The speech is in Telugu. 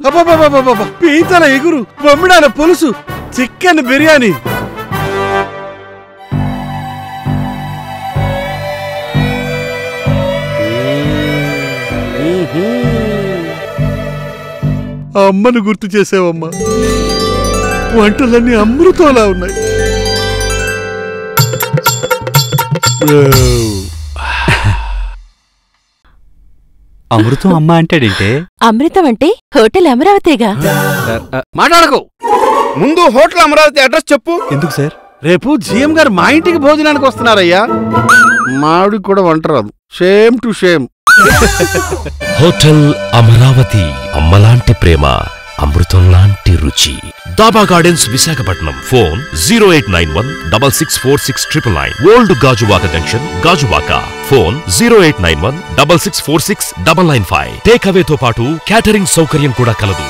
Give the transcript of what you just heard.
అబ్బబ్బబ్బబ్బబ్బ! పీతల ఎగురు, బొమ్మిడాల పులుసు, చికెన్ బిర్యానీ. అమ్మను గుర్తు చేసావమ్మా. వంటలన్నీ అమృతంలా ఉన్నాయి. అమృతం అమ్మ అంటాడంటే అమృతం అంటే హోటల్ అమరావతిగా. మాట్లాడకు. ముందు హోటల్ అమరావతి అడ్రస్ చెప్పు. ఎందుకు సార్? రేపు జీఎం గారు మా ఇంటికి భోజనానికి వస్తున్నారయ్యా. మావిడికి కూడా వంట రాదు. Shame to shame. Hotel Amaravati, అమ్మలాంటి ప్రేమ, అమృతం లాంటి రుచి. Dhaba gardens, Visakhapatnam. Phone 0891664699. Old Gajuwaka junction, Gajuwaka. Phone 089166469995. Take అవేతో పాటు క్యాటరింగ్ సౌకర్యం కూడా కలదు.